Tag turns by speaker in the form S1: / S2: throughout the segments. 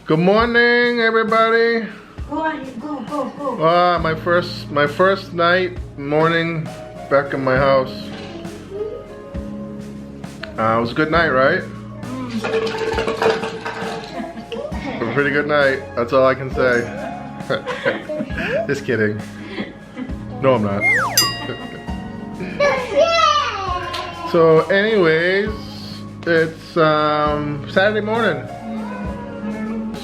S1: Good morning, everybody.
S2: Go.
S1: My first morning back in my house. It was a good night, right? A pretty good night. That's all I can say. Just kidding. No, I'm not. So, anyways, it's Saturday morning.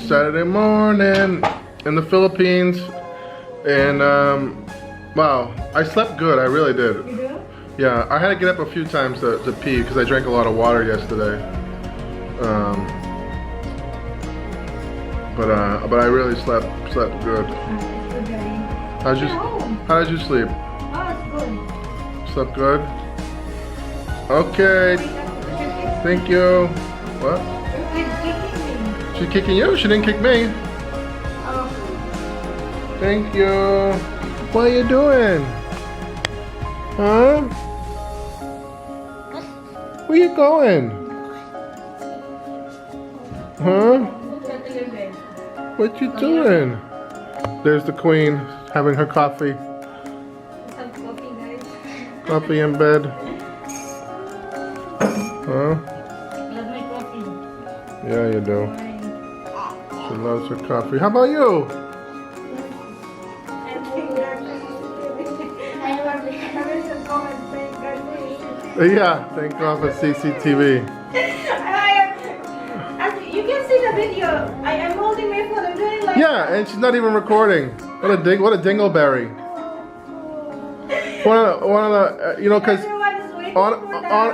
S1: Saturday morning in the Philippines, and wow, I slept good. I really did.
S2: You do?
S1: Yeah, I had to get up a few times to pee because I drank a lot of water yesterday. But I really slept good. How did you sleep?
S2: Oh, it's good.
S1: Slept good. Okay. Thank you. What? She's kicking you? She didn't kick me. Thank you. What are you doing? Huh? Where you going? Huh? What you doing? There's the queen having her coffee. Coffee in bed. Huh? Yeah, you do. She loves her coffee. How about you? Yeah, thank God for CCTV.
S2: You can see the video. I am holding my phone. I'm doing like.
S1: Yeah, and she's not even recording. What a dingleberry. One of the you know, cause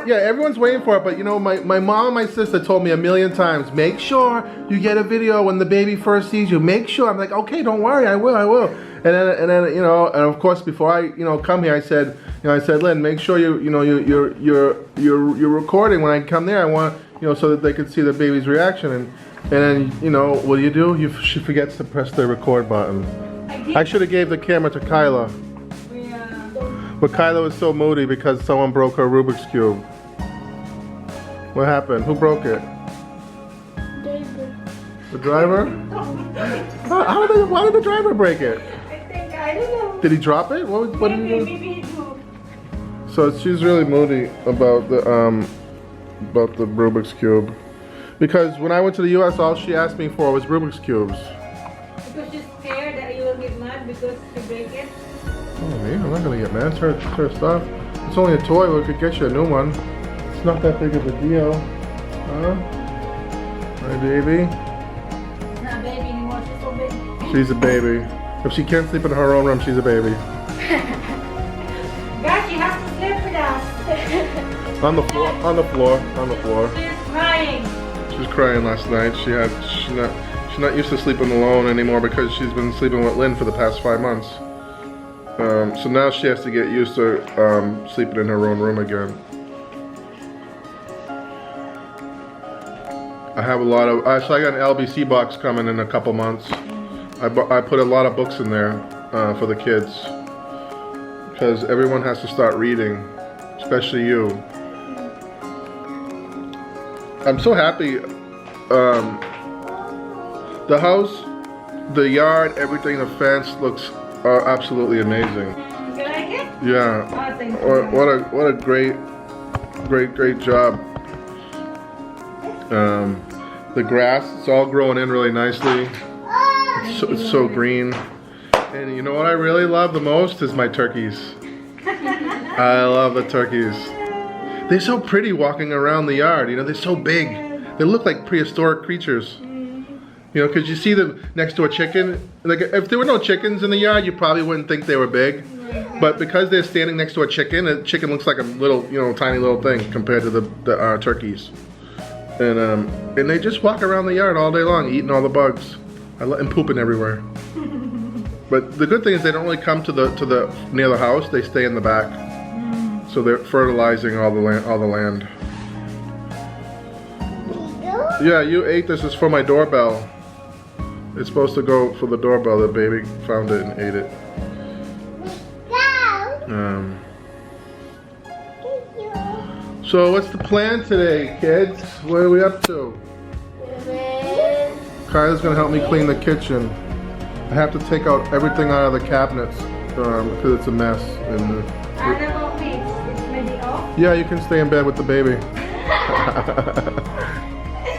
S1: yeah, everyone's waiting for it. But you know, my mom and my sister told me a million times, make sure you get a video when the baby first sees you. Make sure. I'm like, okay, don't worry, I will. And then you know, and of course, before I come here, I said, Lynn, make sure you're recording when I come there. I want so that they can see the baby's reaction. And then what do? She forgets to press the record button. I should have gave the camera to Kyla. But Kyla was so moody because someone broke her Rubik's Cube. What happened? Who broke it? The driver? Why did the driver break it?
S2: I don't know.
S1: Did he drop it? What did he do?
S2: Maybe he do.
S1: So she's really moody about the Rubik's Cube. Because when I went to the US, all she asked me for was Rubik's Cubes.
S2: Because she's scared that you will get mad because you break it.
S1: Oh, me? I'm not gonna get mad. It's her stuff. It's only a toy. We could get you a new one. It's not that big of a deal. Huh? My baby?
S2: She's not a baby anymore. She's so big.
S1: She's a baby. If she can't sleep in her own room, she's a baby.
S2: Gosh, she has to sleep with us.
S1: On the floor.
S2: She's crying.
S1: She was crying last night. She's not used to sleeping alone anymore because she's been sleeping with Lynn for the past 5 months. So now she has to get used to sleeping in her own room again. I have a lot of. So I got an LBC box coming in a couple months. I put a lot of books in there for the kids because everyone has to start reading, especially you. I'm so happy. The house, the yard, everything, the fence looks absolutely amazing.
S2: You like it?
S1: Yeah.
S2: Oh, thank you.
S1: What a great job. The grass, it's all growing in really nicely. It's so green. And you know what I really love the most is my turkeys. I love the turkeys. They're so pretty walking around the yard. They're so big. They look like prehistoric creatures. Because you see them next to a chicken. Like if there were no chickens in the yard, you probably wouldn't think they were big. But because they're standing next to a chicken looks like a little, tiny little thing compared to the turkeys. And they just walk around the yard all day long, eating all the bugs and pooping everywhere. But the good thing is they don't really come to the near the house. They stay in the back, so they're fertilizing all the land. Yeah, you ate this. It's for my doorbell. It's supposed to go for the doorbell. The baby found it and ate it. So what's the plan today, kids? What are we up to? Kyla's gonna help me clean the kitchen. I have to take out everything out of the cabinets because it's a mess. And
S2: And about me, it's maybe off.
S1: yeah, you can stay in bed with the baby.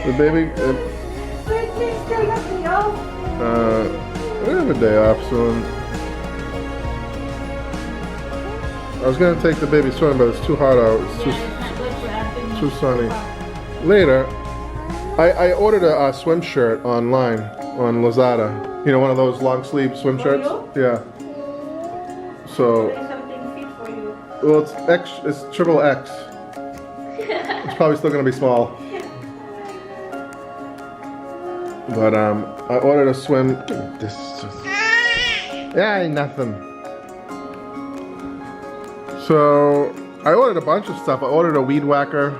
S1: The baby.
S2: Wait, please still not be off.
S1: We have a day off soon. I was gonna take the baby swimming, but it's too hot out. It's
S2: Yeah, it's not good for afternoon.
S1: too sunny. Later, I ordered a swim shirt online on Lazada. You know, one of those long sleeve swim
S2: For
S1: shirts.
S2: you?
S1: Yeah. So,
S2: There's something fit for you.
S1: well, it's triple X. It's probably still gonna be small. But I ordered a swim. This is just, yeah, ain't nothing. So I ordered a bunch of stuff. I ordered a weed whacker.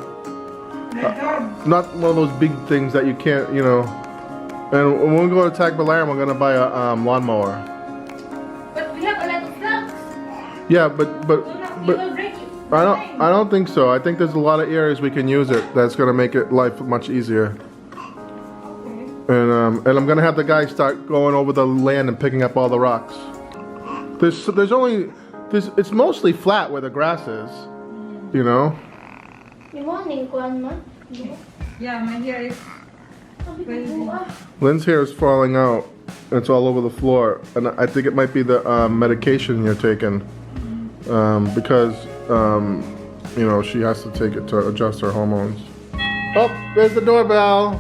S1: Not one of those big things that you can't, you know. And when we go to Tagbilaran, we're gonna buy a lawnmower.
S2: But we have a lot of flags.
S1: Yeah, but
S2: You will break it.
S1: I don't think so. I think there's a lot of areas we can use it that's gonna make it life much easier. And I'm gonna have the guys start going over the land and picking up all the rocks. It's mostly flat where the grass is, you know.
S2: Yeah, my hair is crazy.
S1: Lynn's hair is falling out. It's all over the floor, and I think it might be the medication you're taking, because you know, she has to take it to adjust her hormones. Oh, there's the doorbell.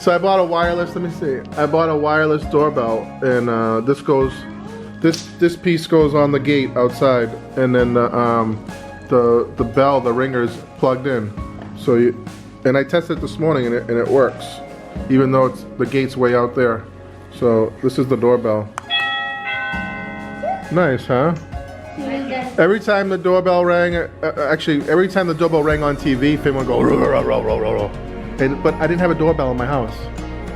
S1: So I bought a wireless. Let me see. I bought a wireless doorbell, and this piece goes on the gate outside, and then the bell, the ringer's plugged in. So and I tested it this morning, and it works, even though the gate's way out there. So this is the doorbell. Nice, huh? Every time the doorbell rang, every time the doorbell rang on TV, Finn would go, row, row, row, row, row, row. But I didn't have a doorbell in my house.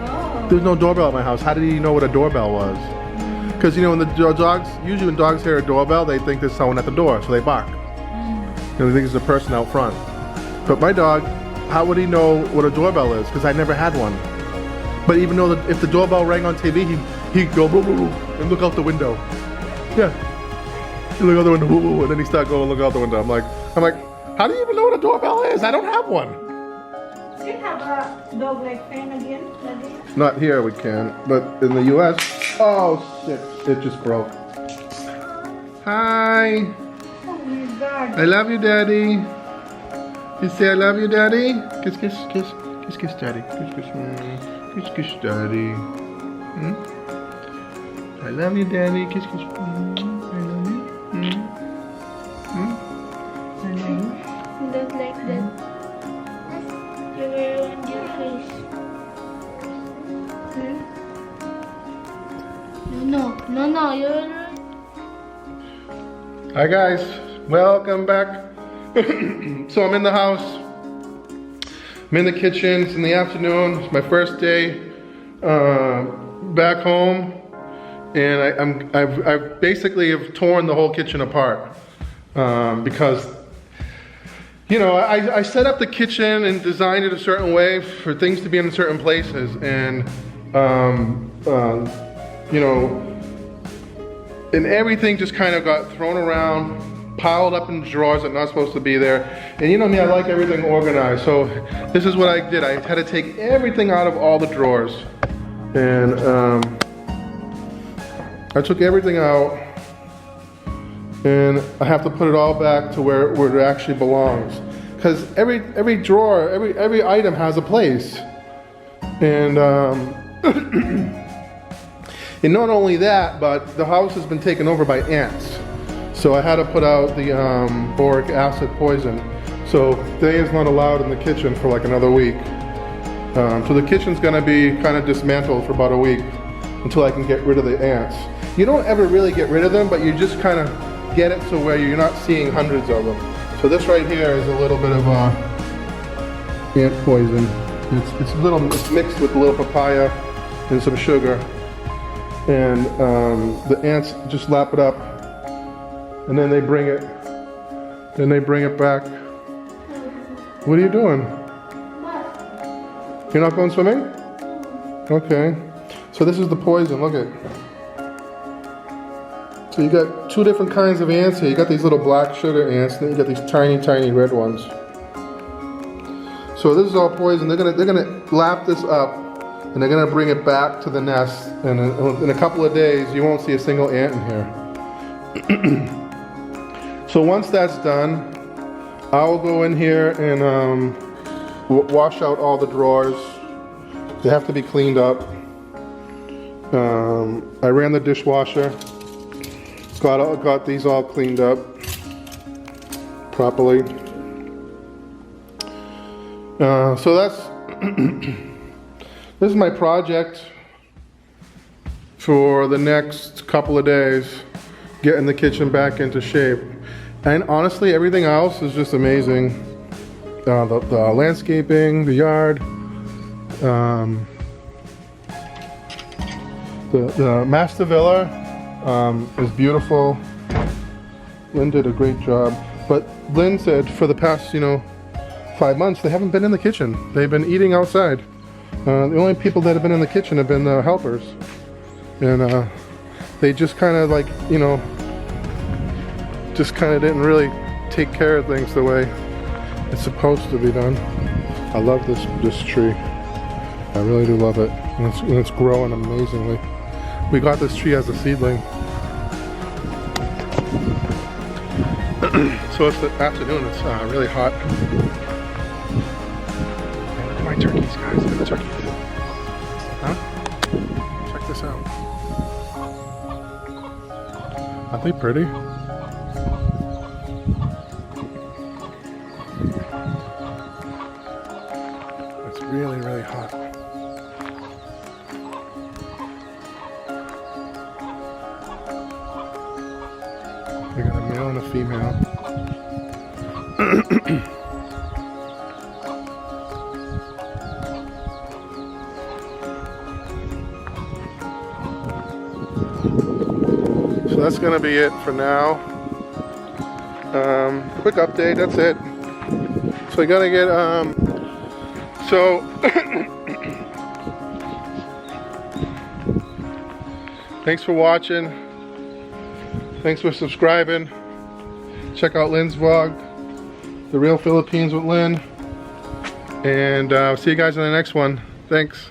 S2: Oh.
S1: There's no doorbell in my house. How did he know what a doorbell was? Because, you know, usually when dogs hear a doorbell, they think there's someone at the door, so they bark. You know, they think there's a person out front. But my dog, how would he know what a doorbell is? Because I never had one. But even though if the doorbell rang on TV, he'd go, woo, woo, woo, and look out the window. Yeah. He'd look out the window, woo, woo, and then he'd start going, look out the window. I'm like, how do you even know what a doorbell is? I don't have one.
S2: Do you have a dog like fan again, Nadia?
S1: Not here, we can, but in the U.S. Oh shit! It just broke. Hi,
S2: Oh my god.
S1: I love you, Daddy. You say I love you, Daddy. Kiss, kiss, kiss, kiss, kiss, Daddy. Kiss, kiss, kiss, kiss, Daddy. Hmm? I love you, Daddy. Kiss, kiss. I love you. I love you.
S3: Look like that. You will ruin your face. No, you will ruin.
S1: Hi guys, welcome back. So I'm in the house. I'm in the kitchen. It's in the afternoon. It's my first day back home, and I've basically have torn the whole kitchen apart because, you know, I set up the kitchen and designed it a certain way for things to be in certain places, and you know, and everything just kind of got thrown around, piled up in drawers that are not supposed to be there. And you know me, I like everything organized. So this is what I did. I had to take everything out of all the drawers. And I took everything out, and I have to put it all back to where it actually belongs. Because every drawer, every item has a place. And and not only that, but the house has been taken over by ants. So I had to put out the boric acid poison. So Day is not allowed in the kitchen for like another week. So the kitchen's gonna be kind of dismantled for about a week until I can get rid of the ants. You don't ever really get rid of them, but you just kind of get it to where you're not seeing hundreds of them. So this right here is a little bit of ant poison. It's mixed with a little papaya and some sugar. And the ants just lap it up, and then they bring it back. What are you doing? You're not going swimming? Okay. So this is the poison, look at. So you got two different kinds of ants here. You got these little black sugar ants, and then you got these tiny, tiny red ones. So this is all poison. They're gonna lap this up, and they're gonna bring it back to the nest. And in a couple of days, you won't see a single ant in here. So once that's done, I'll go in here and wash out all the drawers. They have to be cleaned up. I ran the dishwasher. Got these all cleaned up properly. So that's this is my project for the next couple of days, getting the kitchen back into shape. And honestly, everything else is just amazing. The landscaping, the yard, the master villa is beautiful. Lynn did a great job. But Lynn said for the past, 5 months, they haven't been in the kitchen. They've been eating outside. The only people that have been in the kitchen have been the helpers. And they just kind of like, just kind of didn't really take care of things the way it's supposed to be done. I love this tree. I really do love it. And it's growing amazingly. We got this tree as a seedling. So it's the afternoon, it's really hot. And look at my turkeys, guys. Look at the turkeys. Huh? Check this out. Aren't they pretty? It's really, really hot. We got a male and a female. So that's gonna be it for now. Quick update, that's it. So we gotta get, thanks for watching. Thanks for subscribing. Check out Lynn's vlog, The Real Philippines with Lynn. And see you guys in the next one. Thanks.